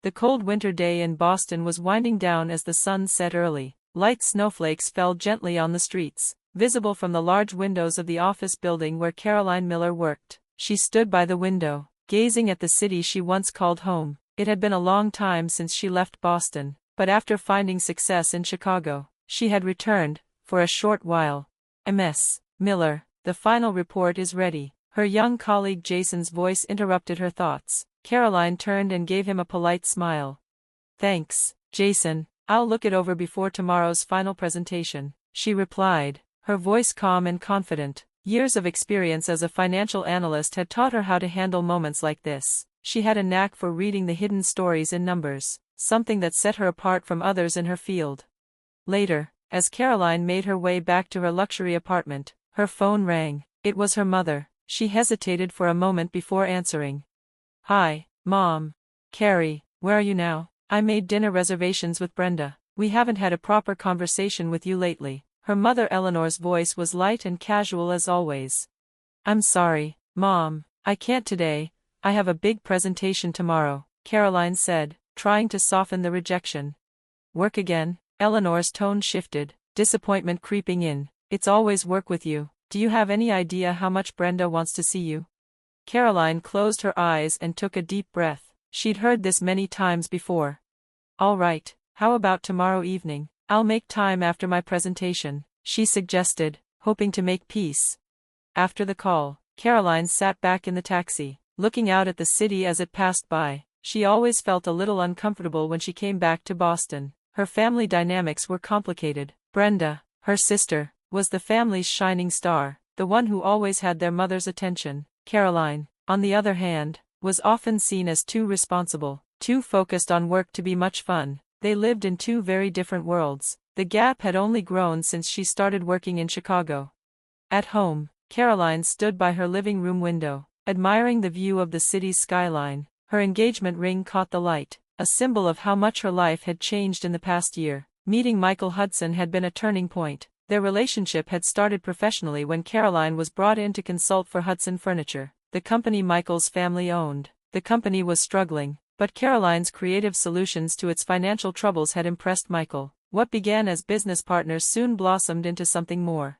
The cold winter day in Boston was winding down as the sun set early. Light snowflakes fell gently on the streets, visible from the large windows of the office building where Caroline Miller worked. She stood by the window, gazing at the city she once called home. It had been a long time since she left Boston, but after finding success in Chicago, she had returned, for a short while. Ms. Miller, the final report is ready. Her young colleague Jason's voice interrupted her thoughts. Caroline turned and gave him a polite smile. Thanks, Jason, I'll look it over before tomorrow's final presentation, she replied, her voice calm and confident. Years of experience as a financial analyst had taught her how to handle moments like this. She had a knack for reading the hidden stories in numbers, something that set her apart from others in her field. Later, as Caroline made her way back to her luxury apartment, her phone rang. It was her mother. She hesitated for a moment before answering. Hi, Mom. Carrie, where are you now? I made dinner reservations with Brenda. We haven't had a proper conversation with you lately. Her mother Eleanor's voice was light and casual as always. I'm sorry, Mom, I can't today. I have a big presentation tomorrow, Caroline said, trying to soften the rejection. Work again? Eleanor's tone shifted, disappointment creeping in. It's always work with you. Do you have any idea how much Brenda wants to see you? Caroline closed her eyes and took a deep breath. She'd heard this many times before. All right, how about tomorrow evening? I'll make time after my presentation, she suggested, hoping to make peace. After the call, Caroline sat back in the taxi, looking out at the city as it passed by. She always felt a little uncomfortable when she came back to Boston. Her family dynamics were complicated. Brenda, her sister, was the family's shining star, the one who always had their mother's attention. Caroline, on the other hand, was often seen as too responsible, too focused on work to be much fun. They lived in two very different worlds. The gap had only grown since she started working in Chicago. At home, Caroline stood by her living room window, admiring the view of the city's skyline. Her engagement ring caught the light, a symbol of how much her life had changed in the past year. Meeting Michael Hudson had been a turning point. Their relationship had started professionally when Caroline was brought in to consult for Hudson Furniture, the company Michael's family owned. The company was struggling, but Caroline's creative solutions to its financial troubles had impressed Michael. What began as business partners soon blossomed into something more.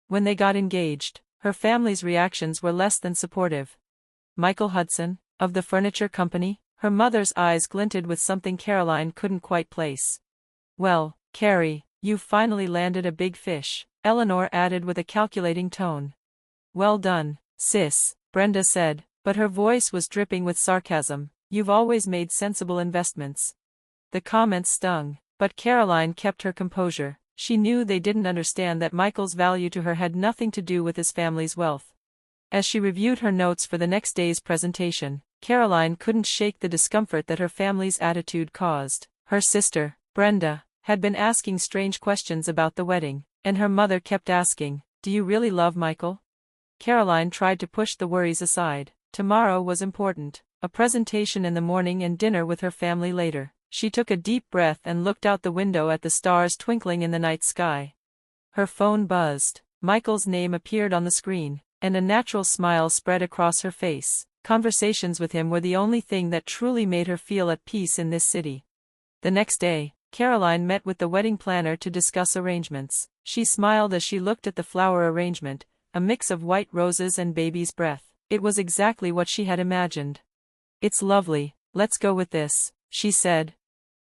When they got engaged, her family's reactions were less than supportive. Michael Hudson, of the furniture company? Her mother's eyes glinted with something Caroline couldn't quite place. Well, Carrie, you've finally landed a big fish, Eleanor added with a calculating tone. Well done, sis, Brenda said, but her voice was dripping with sarcasm. You've always made sensible investments. The comments stung, but Caroline kept her composure. She knew they didn't understand that Michael's value to her had nothing to do with his family's wealth. As she reviewed her notes for the next day's presentation, Caroline couldn't shake the discomfort that her family's attitude caused. Her sister, Brenda, had been asking strange questions about the wedding, and her mother kept asking, "Do you really love Michael?" Caroline tried to push the worries aside. Tomorrow was important, a presentation in the morning and dinner with her family later. She took a deep breath and looked out the window at the stars twinkling in the night sky. Her phone buzzed. Michael's name appeared on the screen, and a natural smile spread across her face. Conversations with him were the only thing that truly made her feel at peace in this city. The next day, Caroline met with the wedding planner to discuss arrangements. She smiled as she looked at the flower arrangement, a mix of white roses and baby's breath. It was exactly what she had imagined. It's lovely, let's go with this, she said.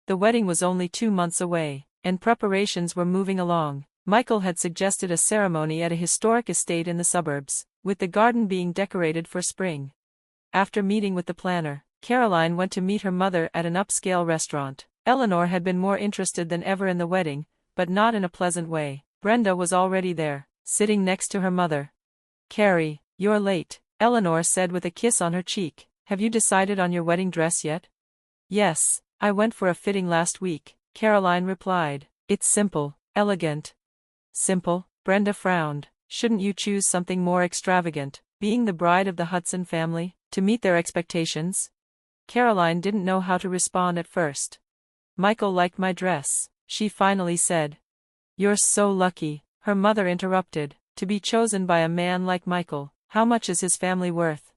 The wedding was only 2 months away, and preparations were moving along. Michael had suggested a ceremony at a historic estate in the suburbs, with the garden being decorated for spring. After meeting with the planner, Caroline went to meet her mother at an upscale restaurant. Eleanor had been more interested than ever in the wedding, but not in a pleasant way. Brenda was already there, sitting next to her mother. "Carrie, you're late," Eleanor said with a kiss on her cheek. "Have you decided on your wedding dress yet?" "Yes, I went for a fitting last week," Caroline replied. "It's simple, elegant." "Simple?" Brenda frowned. "Shouldn't you choose something more extravagant, being the bride of the Hudson family, to meet their expectations?" Caroline didn't know how to respond at first. "Michael liked my dress," she finally said. "You're so lucky," her mother interrupted, "to be chosen by a man like Michael. How much is his family worth?"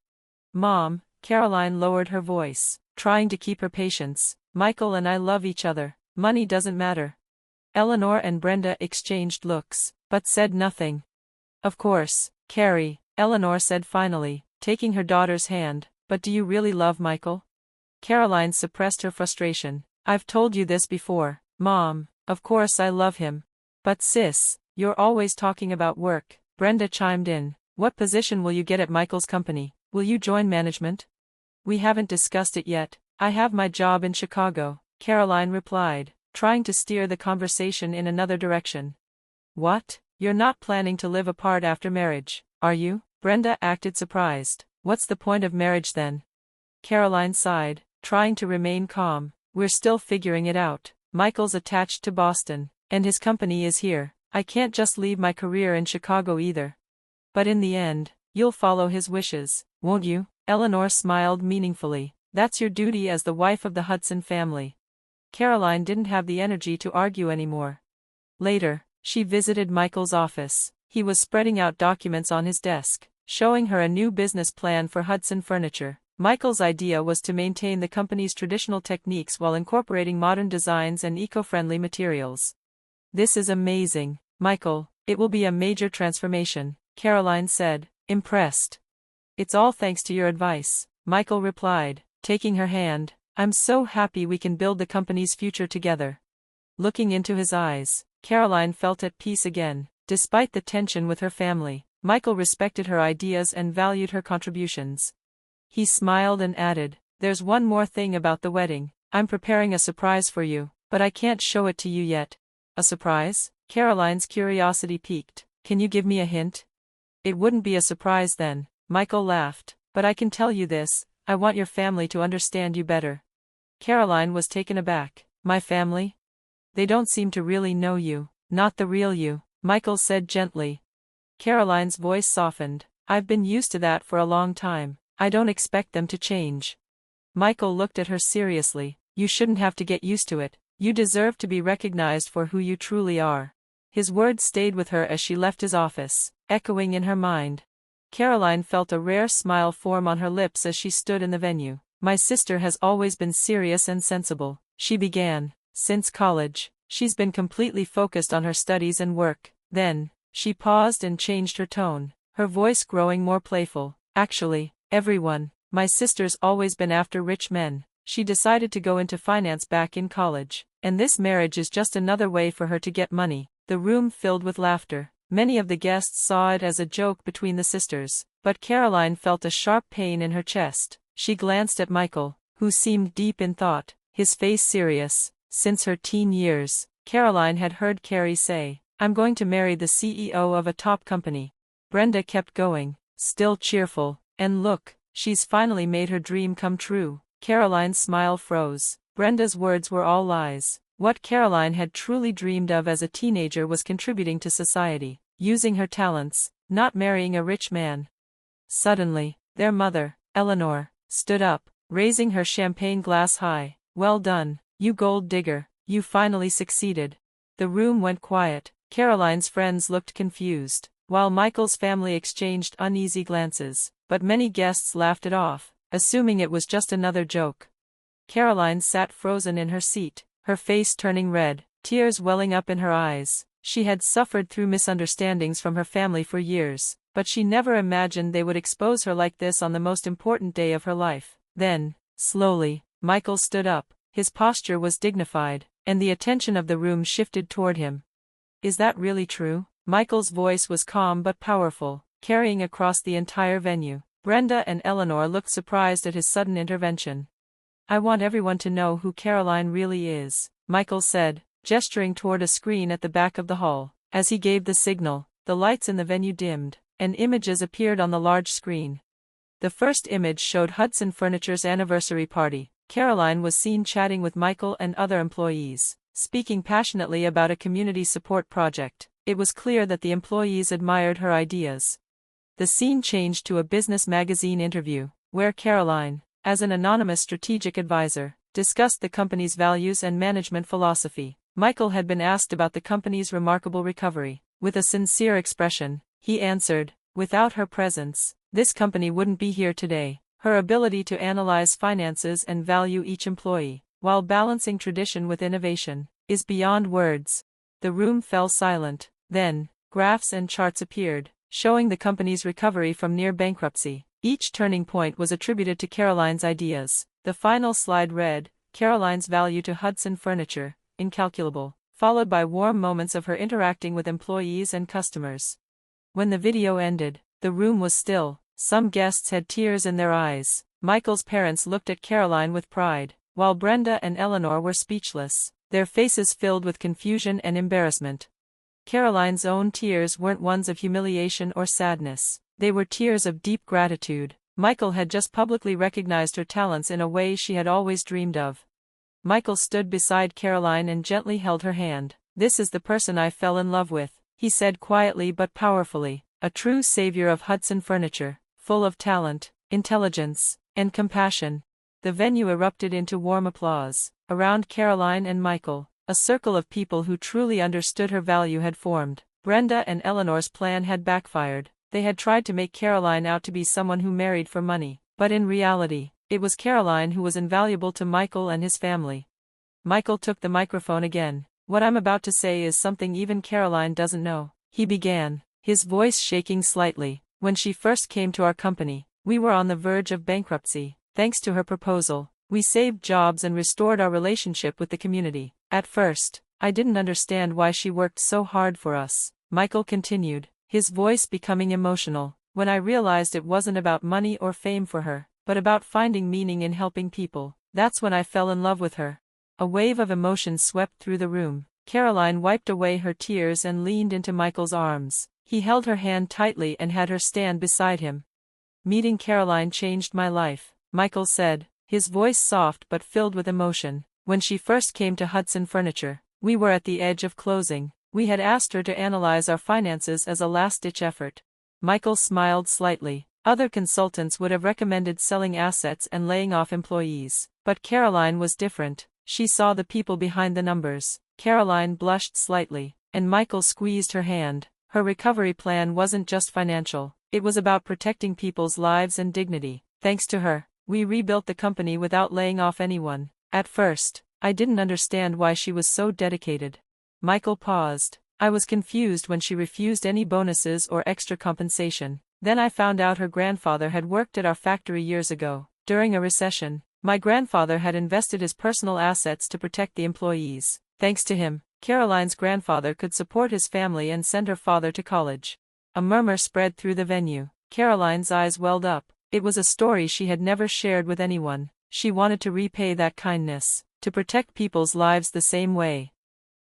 "Mom," Caroline lowered her voice, trying to keep her patience. Michael and I love each other. Money doesn't matter. Eleanor and Brenda exchanged looks, but said nothing. Of course, Carrie, Eleanor said finally, taking her daughter's hand, but do you really love Michael? Caroline suppressed her frustration. I've told you this before, Mom, of course I love him. But sis, you're always talking about work. Brenda chimed in. What position will you get at Michael's company? Will you join management? We haven't discussed it yet. I have my job in Chicago, Caroline replied, trying to steer the conversation in another direction. What? You're not planning to live apart after marriage, are you? Brenda acted surprised. What's the point of marriage then? Caroline sighed, trying to remain calm. We're still figuring it out. Michael's attached to Boston, and his company is here. I can't just leave my career in Chicago either. But in the end, you'll follow his wishes, won't you? Eleanor smiled meaningfully. That's your duty as the wife of the Hudson family. Caroline didn't have the energy to argue anymore. Later, she visited Michael's office. He was spreading out documents on his desk, showing her a new business plan for Hudson Furniture. Michael's idea was to maintain the company's traditional techniques while incorporating modern designs and eco-friendly materials. This is amazing, Michael. It will be a major transformation, Caroline said, impressed. It's all thanks to your advice, Michael replied, taking her hand. I'm so happy we can build the company's future together. Looking into his eyes, Caroline felt at peace again. Despite the tension with her family, Michael respected her ideas and valued her contributions. He smiled and added, there's one more thing about the wedding. I'm preparing a surprise for you, but I can't show it to you yet. A surprise? Caroline's curiosity piqued. Can you give me a hint? It wouldn't be a surprise then, Michael laughed, but I can tell you this, I want your family to understand you better. Caroline was taken aback. My family? They don't seem to really know you, not the real you, Michael said gently. Caroline's voice softened. I've been used to that for a long time. I don't expect them to change. Michael looked at her seriously. You shouldn't have to get used to it. You deserve to be recognized for who you truly are. His words stayed with her as she left his office, echoing in her mind. Caroline felt a rare smile form on her lips as she stood in the venue. My sister has always been serious and sensible, she began. Since college, she's been completely focused on her studies and work. Then, she paused and changed her tone, her voice growing more playful. Actually, my sister's always been after rich men. She decided to go into finance back in college, and this marriage is just another way for her to get money. The room filled with laughter. Many of the guests saw it as a joke between the sisters, but Caroline felt a sharp pain in her chest. She glanced at Michael, who seemed deep in thought, his face serious. Since her teen years, Caroline had heard Carrie say, I'm going to marry the CEO of a top company. Brenda kept going, still cheerful. And look, she's finally made her dream come true. Caroline's smile froze. Brenda's words were all lies. What Caroline had truly dreamed of as a teenager was contributing to society, using her talents, not marrying a rich man. Suddenly, their mother, Eleanor, stood up, raising her champagne glass high. Well done, you gold digger, you finally succeeded. The room went quiet. Caroline's friends looked confused, while Michael's family exchanged uneasy glances. But many guests laughed it off, assuming it was just another joke. Caroline sat frozen in her seat, her face turning red, tears welling up in her eyes. She had suffered through misunderstandings from her family for years, but she never imagined they would expose her like this on the most important day of her life. Then, slowly, Michael stood up. His posture was dignified, and the attention of the room shifted toward him. Is that really true? Michael's voice was calm but powerful, carrying across the entire venue. Brenda and Eleanor looked surprised at his sudden intervention. I want everyone to know who Caroline really is, Michael said, gesturing toward a screen at the back of the hall. As he gave the signal, the lights in the venue dimmed, and images appeared on the large screen. The first image showed Hudson Furniture's anniversary party. Caroline was seen chatting with Michael and other employees, speaking passionately about a community support project. It was clear that the employees admired her ideas. The scene changed to a business magazine interview, where Caroline, as an anonymous strategic advisor, discussed the company's values and management philosophy. Michael had been asked about the company's remarkable recovery. With a sincere expression, he answered, without her presence, this company wouldn't be here today. Her ability to analyze finances and value each employee, while balancing tradition with innovation, is beyond words. The room fell silent. Then, graphs and charts appeared, showing the company's recovery from near bankruptcy. Each turning point was attributed to Caroline's ideas. The final slide read, Caroline's value to Hudson Furniture, incalculable, followed by warm moments of her interacting with employees and customers. When the video ended, the room was still. Some guests had tears in their eyes. Michael's parents looked at Caroline with pride, while Brenda and Eleanor were speechless, their faces filled with confusion and embarrassment. Caroline's own tears weren't ones of humiliation or sadness, they were tears of deep gratitude. Michael had just publicly recognized her talents in a way she had always dreamed of. Michael stood beside Caroline and gently held her hand. "This is the person I fell in love with," he said quietly but powerfully, "a true savior of Hudson Furniture, full of talent, intelligence, and compassion." The venue erupted into warm applause. Around Caroline and Michael, a circle of people who truly understood her value had formed. Brenda and Eleanor's plan had backfired. They had tried to make Caroline out to be someone who married for money, but in reality, it was Caroline who was invaluable to Michael and his family. Michael took the microphone again. "What I'm about to say is something even Caroline doesn't know," he began, his voice shaking slightly. "When she first came to our company, we were on the verge of bankruptcy. Thanks to her proposal, we saved jobs and restored our relationship with the community. At first, I didn't understand why she worked so hard for us," Michael continued, his voice becoming emotional. "When I realized it wasn't about money or fame for her, but about finding meaning in helping people, that's when I fell in love with her." A wave of emotion swept through the room. Caroline wiped away her tears and leaned into Michael's arms. He held her hand tightly and had her stand beside him. "Meeting Caroline changed my life," Michael said, his voice soft but filled with emotion. "When she first came to Hudson Furniture, we were at the edge of closing. We had asked her to analyze our finances as a last-ditch effort." Michael smiled slightly. Other consultants would have recommended selling assets and laying off employees. But Caroline was different. She saw the people behind the numbers. Caroline blushed slightly, and Michael squeezed her hand. Her recovery plan wasn't just financial, it was about protecting people's lives and dignity. "Thanks to her, we rebuilt the company without laying off anyone. At first, I didn't understand why she was so dedicated." Michael paused. "I was confused when she refused any bonuses or extra compensation. Then I found out her grandfather had worked at our factory years ago. During a recession, my grandfather had invested his personal assets to protect the employees. Thanks to him, Caroline's grandfather could support his family and send her father to college." A murmur spread through the venue. Caroline's eyes welled up. It was a story she had never shared with anyone. She wanted to repay that kindness, to protect people's lives the same way.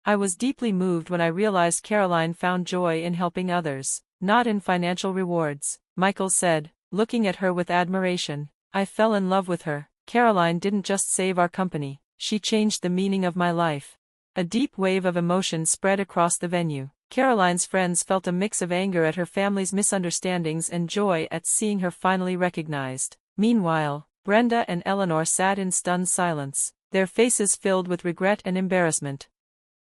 "I was deeply moved when I realized Caroline found joy in helping others, not in financial rewards," Michael said, looking at her with admiration. "I fell in love with her. Caroline didn't just save our company, she changed the meaning of my life." A deep wave of emotion spread across the venue. Caroline's friends felt a mix of anger at her family's misunderstandings and joy at seeing her finally recognized. Meanwhile, Brenda and Eleanor sat in stunned silence, their faces filled with regret and embarrassment.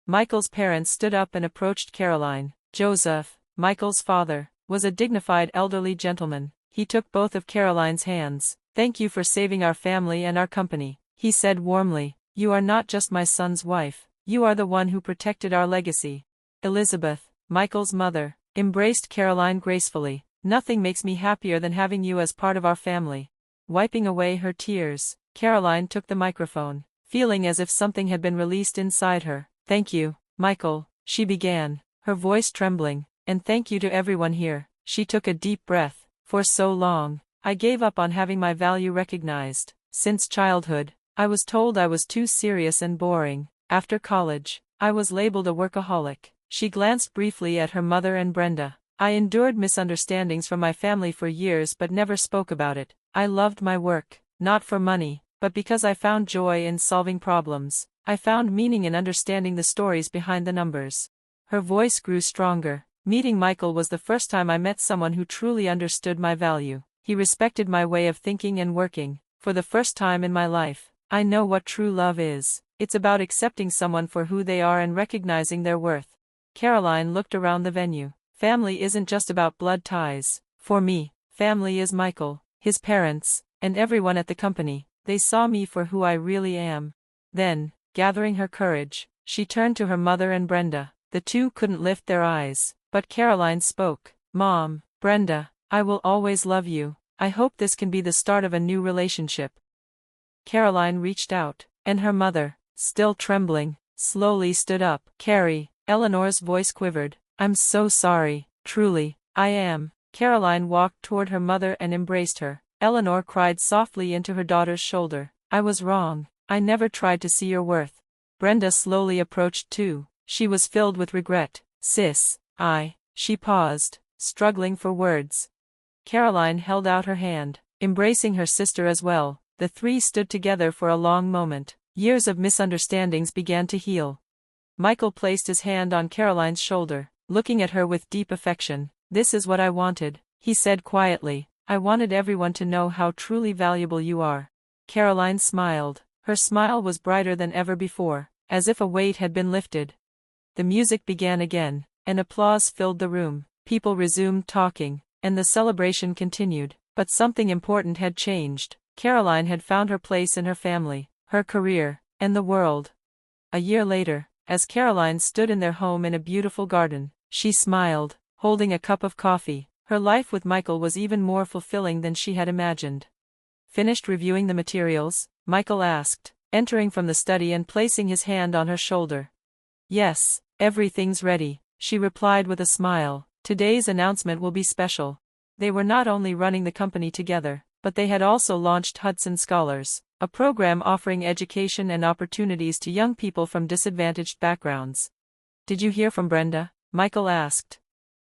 Michael's parents stood up and approached Caroline. Joseph, Michael's father, was a dignified elderly gentleman. He took both of Caroline's hands. "Thank you for saving our family and our company," he said warmly. "You are not just my son's wife, you are the one who protected our legacy." Elizabeth, Michael's mother, embraced Caroline gracefully. "Nothing makes me happier than having you as part of our family." Wiping away her tears, Caroline took the microphone, feeling as if something had been released inside her. "Thank you, Michael," she began, her voice trembling, "and thank you to everyone here." She took a deep breath. "For so long, I gave up on having my value recognized. Since childhood, I was told I was too serious and boring. After college, I was labeled a workaholic." She glanced briefly at her mother and Brenda. "I endured misunderstandings from my family for years but never spoke about it. I loved my work, not for money, but because I found joy in solving problems. I found meaning in understanding the stories behind the numbers." Her voice grew stronger. "Meeting Michael was the first time I met someone who truly understood my value. He respected my way of thinking and working. For the first time in my life, I know what true love is. It's about accepting someone for who they are and recognizing their worth." Caroline looked around the venue. "Family isn't just about blood ties. For me, family is Michael, his parents, and everyone at the company. They saw me for who I really am. Then, gathering her courage, she turned to her mother and Brenda. The two couldn't lift their eyes, but Caroline spoke. Mom, Brenda, I will always love you. I hope this can be the start of a new relationship. Caroline reached out, and her mother, still trembling, slowly stood up. Carrie, Eleanor's voice quivered. I'm so sorry, truly, I am. Caroline walked toward her mother and embraced her. Eleanor cried softly into her daughter's shoulder. I was wrong. I never tried to see your worth. Brenda slowly approached too. She was filled with regret. Sis, she paused, struggling for words. Caroline held out her hand, embracing her sister as well. The three stood together for a long moment. Years of misunderstandings began to heal. Michael placed his hand on Caroline's shoulder, looking at her with deep affection. This is what I wanted, he said quietly. I wanted everyone to know how truly valuable you are. Caroline smiled. Her smile was brighter than ever before, as if a weight had been lifted. The music began again, and applause filled the room. People resumed talking, and the celebration continued. But something important had changed. Caroline had found her place in her family, her career, and the world. A year later, as Caroline stood in their home in a beautiful garden, she smiled, holding a cup of coffee. Her life with Michael was even more fulfilling than she had imagined. Finished reviewing the materials? Michael asked, entering from the study and placing his hand on her shoulder. Yes, everything's ready, she replied with a smile. Today's announcement will be special. They were not only running the company together, but they had also launched Hudson Scholars, a program offering education and opportunities to young people from disadvantaged backgrounds. Did you hear from Brenda? Michael asked.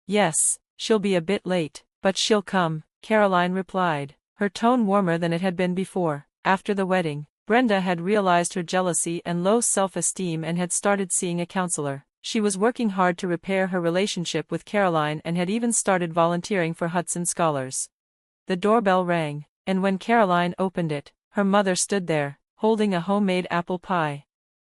Yes, she'll be a bit late, but she'll come, Caroline replied, her tone warmer than it had been before. After the wedding, Brenda had realized her jealousy and low self-esteem and had started seeing a counselor. She was working hard to repair her relationship with Caroline and had even started volunteering for Hudson Scholars. The doorbell rang, and when Caroline opened it, her mother stood there, holding a homemade apple pie.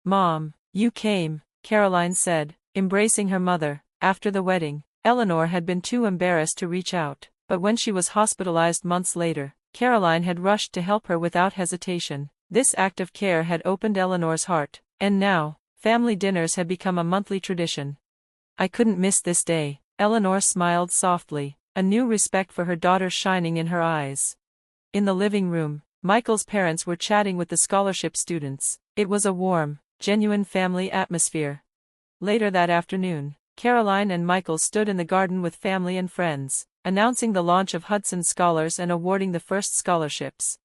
Mom, you came, Caroline said, embracing her mother. After the wedding, Eleanor had been too embarrassed to reach out, but when she was hospitalized months later, Caroline had rushed to help her without hesitation. This act of care had opened Eleanor's heart, and now, family dinners had become a monthly tradition. I couldn't miss this day, Eleanor smiled softly, a new respect for her daughter shining in her eyes. In the living room, Michael's parents were chatting with the scholarship students. It was a warm, genuine family atmosphere. Later that afternoon, Caroline and Michael stood in the garden with family and friends, announcing the launch of Hudson Scholars and awarding the first scholarships.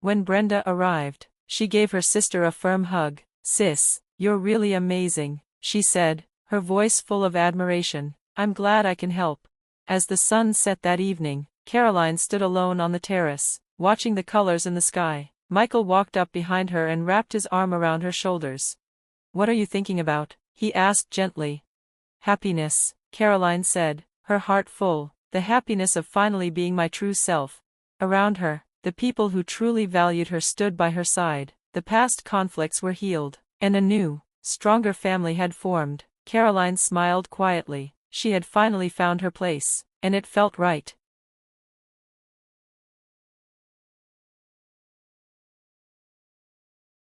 When Brenda arrived, she gave her sister a firm hug. Sis, you're really amazing, she said, her voice full of admiration. I'm glad I can help. As the sun set that evening, Caroline stood alone on the terrace, watching the colors in the sky. Michael walked up behind her and wrapped his arm around her shoulders. What are you thinking about? He asked gently. Happiness, Caroline said, her heart full, the happiness of finally being my true self. Around her, the people who truly valued her stood by her side. The past conflicts were healed, and a new, stronger family had formed. Caroline smiled quietly. She had finally found her place, and it felt right.